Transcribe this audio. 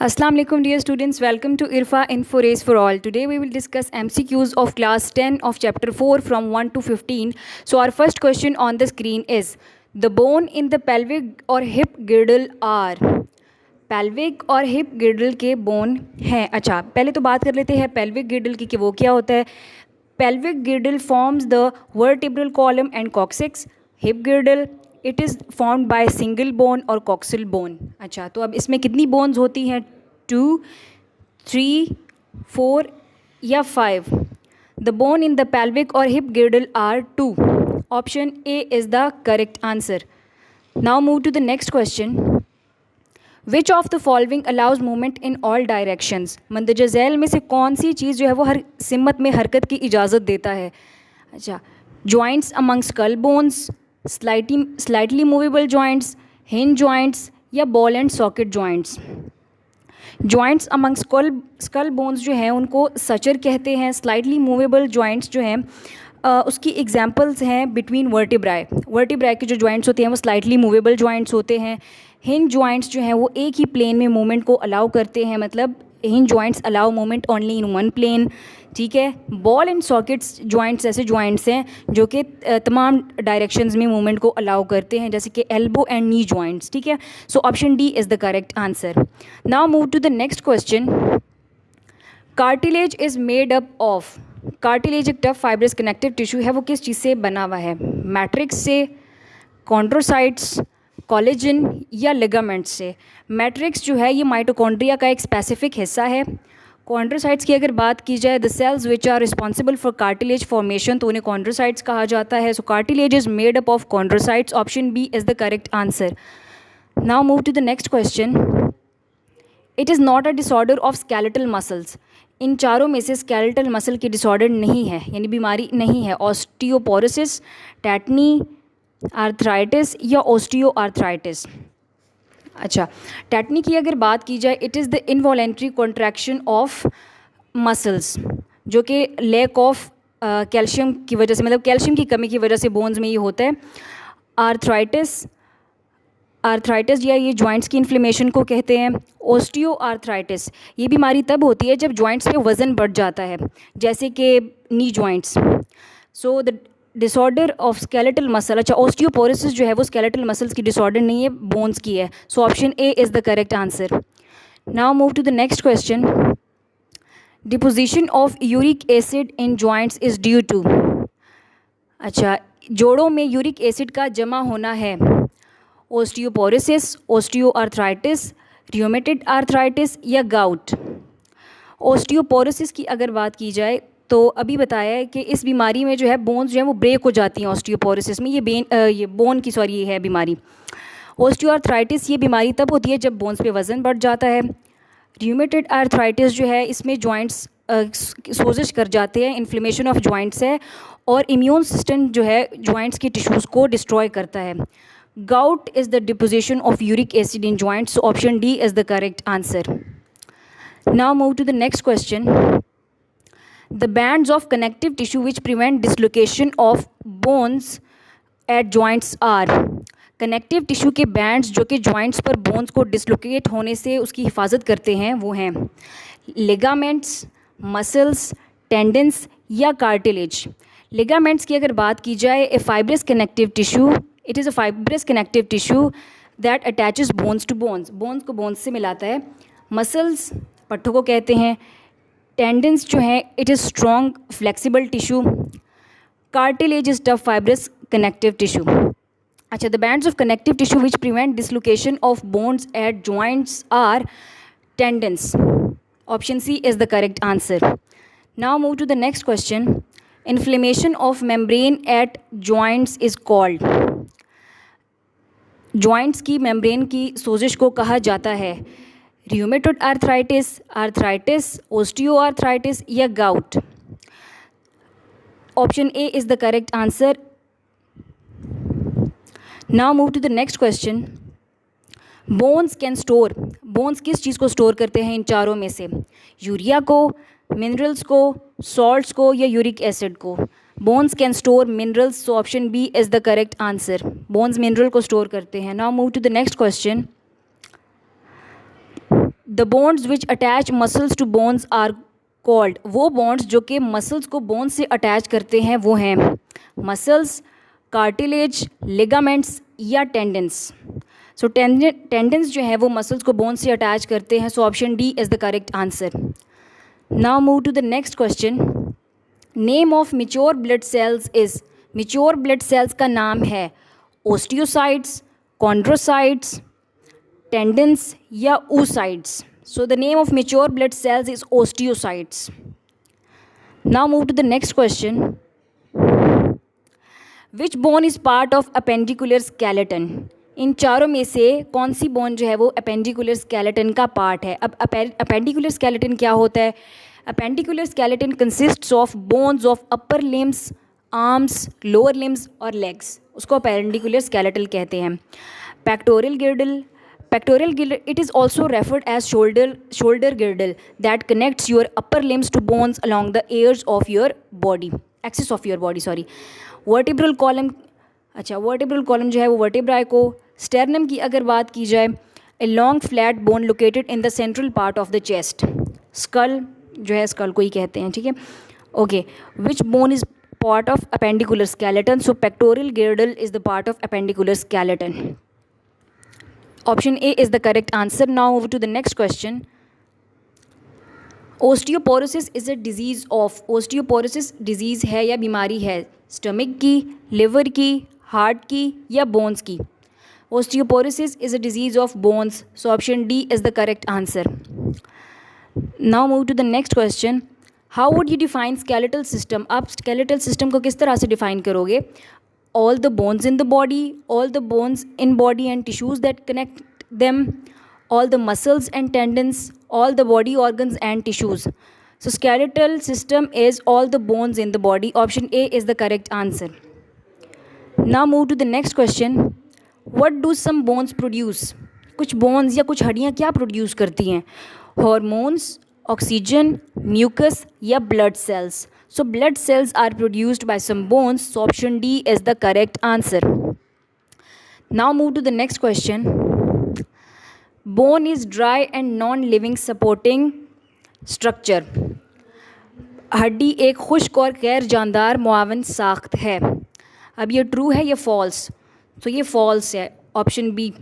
Assalamu alaikum dear students, welcome to IRFA Info Race for All. Today we will discuss MCQs of class 10 of chapter 4 from 1 to 15. So our first question on the screen is, the bone in the pelvic or hip girdle are? Pelvic और hip गिर्डल के bone हैं. अच्छा, पहले तो बात कर लेते हैं पेल्विक गिर्डल की कि वो क्या होता है. Pelvic गिर्डल forms the vertebral column and coccyx. Hip गिर्डल it is formed by single bone और कॉक्सिल बोन. अच्छा, तो अब इसमें कितनी बोन्स होती हैं? 2, 3, 4 या 5. The bone in the pelvic और hip girdle are 2. Option A is the correct answer. Now move to the next question. Which of the following allows movement in all directions. मंदरजा झैल में से कौन सी चीज़ जो है वो हर सिमत में हरकत की इजाज़त देता है? अच्छा, joints among skull bones, slightly movable joints, hinge joints या ball and socket joints. Joints among skull bones जो हैं उनको सचर कहते हैं. स्लाइटली मूवेबल जॉइंट्स जो हैं उसकी एग्जांपल्स हैं बिटवीन वर्टिब्राई. वर्टिब्राई के जो जॉइंट्स होते हैं वो स्लाइटली मूवेबल जॉइंट्स होते हैं. हिंज जॉइंट्स जो हैं वो एक ही प्लेन में मूवमेंट को अलाउ करते हैं, मतलब hinge joints allow movement only in one plane. ठीक है. बॉल एंड सॉकेट्स जॉइंट्स ऐसे जॉइंट्स हैं जो कि तमाम डायरेक्शंस में मूवमेंट को अलाउ करते हैं, जैसे कि एल्बो एंड नी जॉइंट्स. ठीक है. So option D is the correct answer. Now move to the next question. Cartilage is made up of. Cartilage एक टफ फाइब्रस कनेक्टिव टिश्यू है, वो किस चीज़ से बना हुआ है? मैट्रिक्स से, कॉन्ड्रोसाइट्स, कोलेजन या लिगामेंट्स से. मैट्रिक्स जो है ये माइटोकॉन्ड्रिया का एक स्पेसिफिक हिस्सा है. कॉन्ड्रोसाइट्स की अगर बात की जाए, the cells which are responsible for cartilage formation, तो उन्हें कॉन्ड्रोसाइट्स कहा जाता है. So cartilage is made up of chondrocytes. Option B is the correct answer. Now move to the next question. It is not a disorder of skeletal muscles. इन चारों में से skeletal muscle की डिसऑर्डर नहीं है, यानी बीमारी नहीं है. ऑस्टियोपोरोसिस, टेटनी, आर्थराइटिस या ऑस्टियोआर्थराइटिस. अच्छा, टेटनी की अगर बात की जाए, it is the involuntary contraction of muscles, जो कि लैक ऑफ कैल्शियम की वजह से, मतलब कैल्शियम की कमी की वजह से बोन्स में ये होता है. आर्थराइटिस या ये जॉइंट्स की इन्फ्लेमेशन को कहते हैं. ऑस्टियोआर्थराइटिस ये बीमारी तब होती है जब जॉइंट्स पे वज़न बढ़ जाता है, जैसे कि knee joints. So the disorder of skeletal muscle. अच्छा, ऑस्टियोपोरोसिस जो है वो स्केलेटल मसल्स की डिसऑर्डर नहीं है, बोन्स की है. So option A is the correct answer. Now move to the next question. Deposition of uric acid in joints is due to. अच्छा, जोड़ों में यूरिक एसिड का जमा होना है. ऑस्टियोपोरोसिस, ऑस्टियोआर्थराइटिस, रियोमेटॉइड आर्थराइटिस या गाउट. ऑस्टियोपोरोसिस की अगर बात की जाए तो अभी बताया है कि इस बीमारी में जो है बोन्स जो है वो ब्रेक हो जाती हैं. ऑस्टियोपोरोसिस में ये बोन की ये है बीमारी. ऑस्टियोआर्थराइटिस ये बीमारी तब होती है जब बोन्स पे वज़न बढ़ जाता है. रियोमेटॉइड आर्थराइटिस जो है इसमें जॉइंट्स सोजिश कर जाते हैं, इन्फ्लेमेशन ऑफ जॉइंट्स है, और इम्यून सिस्टम जो है जॉइंट्स के टिश्यूज़ को डिस्ट्रॉय करता है. Gout is the deposition of uric acid in joints. So option D is the correct answer. Now move to the next question. The bands of connective tissue which prevent dislocation of bones at joints are. Connective tissue के bands जो कि joints पर bones को dislocate होने से उसकी हिफाजत करते हैं वो हैं लिगामेंट्स, मसल्स, टेंडन्स या कार्टिलेज. लिगामेंट्स की अगर बात की जाए, a fibrous connective tissue. It is a fibrous connective tissue that attaches bones to bones. Bones को बोन्स से मिलाता है. मसल्स पट्ठों को कहते हैं. टेंडन्स जो हैं it is strong flexible tissue. Cartilage is tough fibrous connective tissue. अच्छा, the bands of connective tissue which prevent dislocation of bones at joints are tendons. Option C is the correct answer. Now move to the next question. Inflammation of membrane at joints is called. Joints की membrane की सोजिश को कहा जाता है rheumatoid arthritis, arthritis, osteoarthritis या gout. Option A is the correct answer. Now move to the next question. Bones can store. Bones किस चीज़ को स्टोर करते हैं इन चारों में से? यूरिया को, मिनरल्स को, सॉल्ट्स को या यूरिक एसिड को. Bones can store minerals. So option B is the correct answer. Bones mineral को स्टोर करते हैं. Now move to the next question. The bonds which attach muscles to bones are called, वो bonds जो कि muscles को bones से attach करते हैं वो हैं muscles, cartilage, ligaments या tendons. So tendons जो है वो muscles को bones से attach करते हैं. So option D is the correct answer. Now move to the next question. Name of mature blood cells is, mature blood cells का नाम है osteocytes, chondrocytes, tendons या oocytes. So the name of mature blood cells is osteocytes. Now move to the next question. Which bone is part of appendicular skeleton? इन चारों में से कौन सी bone जो है वो appendicular skeleton का पार्ट है? अब appendicular skeleton क्या होता है? Appendicular skeleton consists of bones of upper limbs, arms, lower limbs और legs. उसको appendicular skeleton कहते हैं. Pectoral girdle, it is also referred as shoulder girdle that connects your upper limbs to bones along the axis of your body. Vertebral column, vertebral column जो है वो vertebrae को. Sternum की अगर बात की जाए, a long flat bone located in the central part of the chest. Skull जो है skull को ही कहते हैं, ठीक है. Okay, which bone is part of appendicular skeleton? So pectoral girdle is the part of appendicular skeleton. Option A is the correct answer. Now move to the next question. Osteoporosis is a disease of, osteoporosis disease है या बीमारी है stomach की, liver की, heart की या bones की? Osteoporosis is a disease of bones. So option D is the correct answer. Now move to the next question. How would you define skeletal system? आप skeletal system को किस तरह से define करोगे? All the bones in the body, all the bones in body and tissues that connect them, all the muscles and tendons, all the body organs and tissues. So skeletal system is all the bones in the body. Option A is the correct answer. Now move to the next question. What do some bones produce? कुछ bones या कुछ हड्डियाँ क्या produce करती हैं? Hormones, oxygen, mucus या blood cells? So blood cells are produced by some bones. So option D is the correct answer. Now move to the next question. Bone is dry and non-living supporting structure. हड्डी एक खुश्क और गैर जानदार मुआवन साख्त है. अब ये ट्रू है या फॉल्स? तो ये फॉल्स है, ऑप्शन बी.